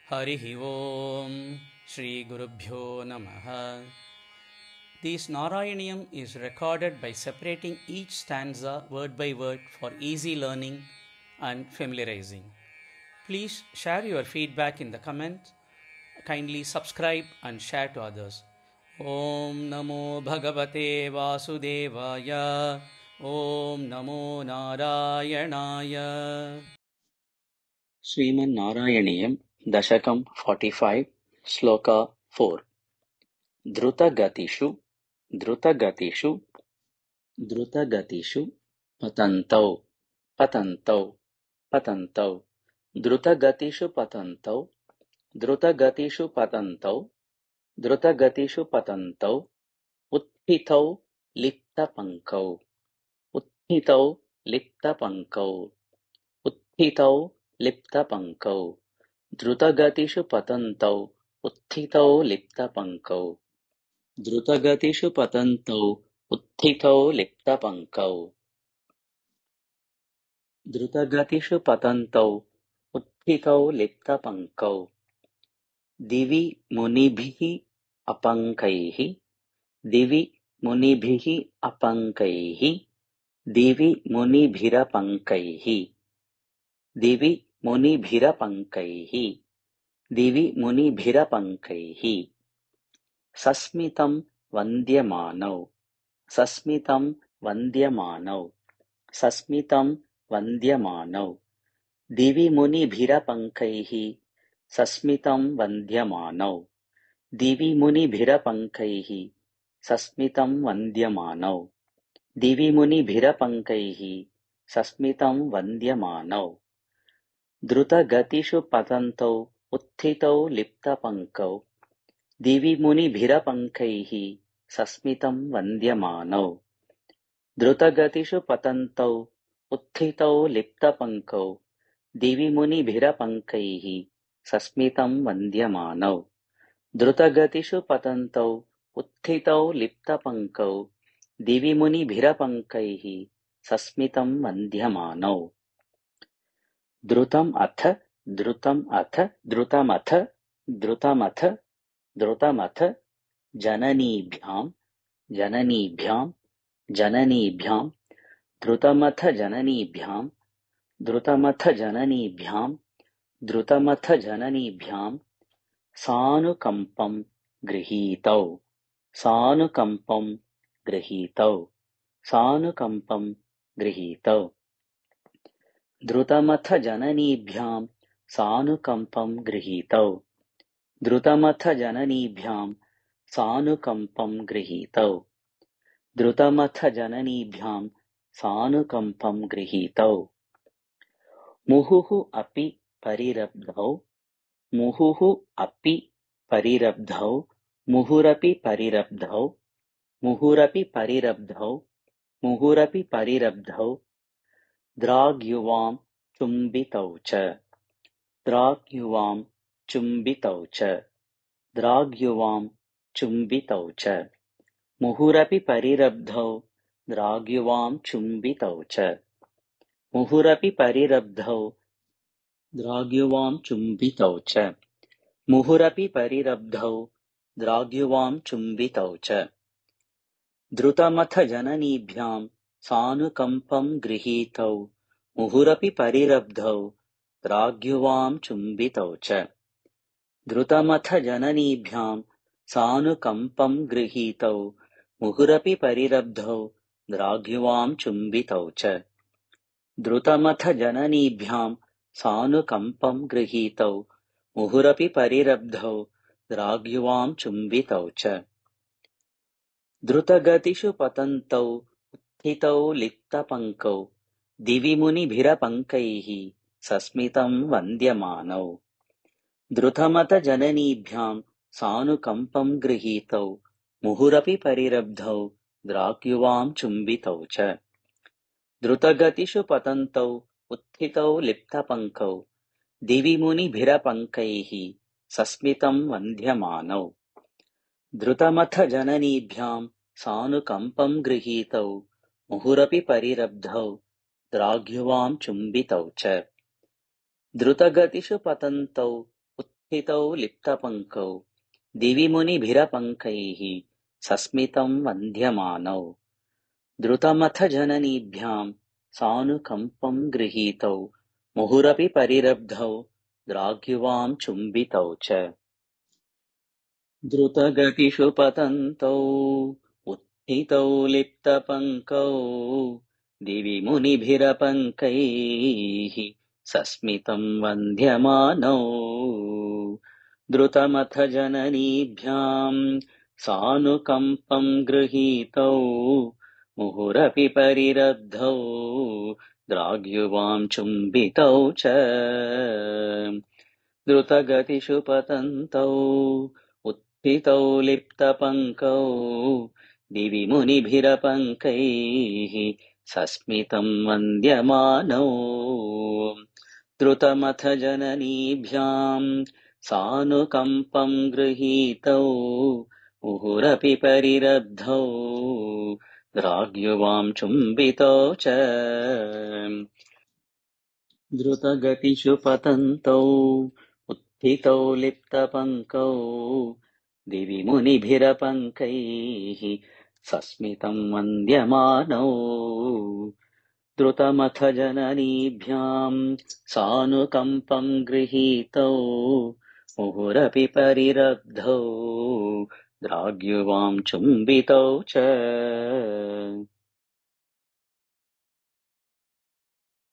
Harihi Om Shri Gurubhyo Namaha. This Narayaniyam is recorded by separating each stanza word by word for easy learning and familiarizing. Please share your feedback in the comments. Kindly subscribe and share to others. Om Namo Bhagavate Vasudevaya. Om Namo Narayanaya. ಶ್ರೀಮನ್ನಾರಾಯಣೀಯಂ ದಶಕಂ 45 ಶ್ಲೋಕ 4 ದ್ರುತಗತಿಷು ದ್ರುತಗತಿಷು ದ್ರುತಗತಿಷು ಪತಂತೌ ಪತಂತೌ ಪತಂತೌ ದ್ರುತಗತಿಷು ಪತಂತೌ ದ್ರುತಗತಿಷು ಪತಂತೌ ದ್ರುತಗತಿಷು ಪತಂತೌ ಉತ್ಥಿತೌ ಲಿಪ್ತಪಂಕೌ ಉತ್ಥಿತೌ ಲಿಪ್ತಪಂಕೌ उत्थितौ लिप्तपङ्कौ द्रुतगतिषु पतन्तौ उत्थितौ लिप्तपङ्कौ द्रुतगतिषु पतन्तौ उत्थितौ लिप्तपङ्कौ द्रुतगतिषु पतन्तौ उत्थितौ लिप्तपङ्कौ दिवि मुनिभिः अपङ्कैः दिवि मुनिभिः अपङ्कैः दिवि मुनिभिरपङ्कैः दिवि मुनिभिरपङ्कैः दिवि मुनिभिरपङ्कैः सस्मितं वन्द्यमानौ सस्मितं वन्द्यमानौ सस्मितं वन्द्यमानौ दिवि मुनिभिरपङ्कैः सस्मितं वन्द्यमानौ दिवि मुनिभिरपङ्कैः सस्मितं वन्द्यमानौ दिवि मुनिभिरपङ्कैः सस्मितं वन्द्यमानौ द्रुतगतिषु पतन्तौ उत्थितौ लिप्तपङ्कौ दिवि मुनिभिरपङ्कैः सस्मितं वन्द्यमानौ द्रुतगतिषु पतन्तौ उत्थितौ लिप्तपङ्कौ दिवि मुनिभिरपङ्कैः सस्मितं वन्द्यमानौ द्रुतगतिषु पतन्तौ उत्थितौ लिप्तपङ्कौ दिवि मुनिभिरपङ्कैः सस्मितं वन्द्यमानौ द्रुतम् अथ द्रुतम् अथ द्रुतमथ द्रुतमथ द्रुतमथ जननीभ्यां जननीभ्यां जननीभ्यां द्रुतमथ जननीभ्यां द्रुतमथ जननीभ्यां द्रुतमथ जननीभ्यां सानुकम्पं गृहीतौ सानुकम्पं गृहीतौ सानुकम्पं गृहीतौ द्रुतमथ जननीभ्यां सानुकम्पं गृहीतौ द्रुतमथ जननीभ्यां सानुकम्पं गृहीतौ द्रुतमथ जननीभ्यां सानुकम्पं गृहीतौ मुहुः अपि परिरब्धौ मुहुः अपि परिरब्धौ मुहुरपि परिरब्धौ मुहुरपि परिरब्धौ मुहुरपि परिरब्धौ द्राग्युवां चुम्बितौ च द्राग्युवां चुम्बितौ च द्राग्युवां चुम्बितौ च मुहुरपि परिरब्धौ द्राग्युवां चुम्बितौ च मुहुरपि परिरब्धौ द्राग्युवां चुम्बितौ च मुहुरपि परिरब्धौ द्राग्युवां चुम्बितौ च द्रुतमथ जननीभ्यां सानुकम्पं गृहीतौ मुहुरपि परिरब्धौ द्राग्युवां चुम्बितौ च द्रुतमथ जननीभ्यां सानुकम्पं गृहीतौ मुहुरपि परिरब्धौ द्राग्युवां चुम्बितौ च द्रुतमथ जननीभ्यां सानुकम्पं गृहीतौ मुहुरपि परिरब्धौ द्राग्युवां चुम्बितौ च द्रुतगतिषु पतन्तौ उत्थितौ लिप्तपङ्कौ दिवि मुनिभिरपङ्कैः सस्मितं वन्द्यमानौ द्रुतमथ जननीभ्यां सानुकम्पं गृहीतौ मुहुरपि परिरब्धौ द्राग्युवां चुम्बितौ च द्रुतगतिषु पतन्तौ उत्थितौ लिप्तपङ्कौ दिवि मुनिभिरपङ्कैः सस्मितं वन्द्यमानौ द्रुतमथ जननीभ्यां सानुकम्पं गृहीतौ मुहुरपि परिरब्धौ द्राग्युवां चुम्बितौ च द्रुतगतिषु पतन्तौ उत्थितौ लिप्तपङ्कौ दिवि मुनिभिरपङ्कैः सस्मितं वन्द्यमानौ द्रुतमथ जननीभ्यां सानुकम्पं गृहीतौ मुहुरपि परिरब्धौ द्राग्युवां चुम्बितौ च द्रुतगतिषु पतन्तौ उत्थितौ लिप्तपङ्कौ दिवि मुनिभिरपङ्कैः सस्मितं वन्द्यमानौ द्रुतमथ जननीभ्यां सानुकम्पं गृहीतौ मुहुरपि परिरब्धौ द्राग्युवां चुम्बितौ च द्रुतगतिषु पतन्तौ उत्थितौ लिप्तपङ्कौ दिवि मुनिभिरपङ्कैः सस्मितं वन्द्यमानौ द्रुतमथ जननीभ्यां सानुकम्पं गृहीतौ मुहुरपि परिरब्धौ द्राग्युवां चुम्बितौ च द्रुतगतिषु पतन्तौ उत्थितौ लिप्तपङ्कौ दिवि मुनिभिरपङ्कैः सस्मितं वन्द्यमानौ द्रुतमथ जननीभ्यां सानुकम्पं गृहीतौ मुहुरपि परिरब्धौ द्राग्युवां चुम्बितौ च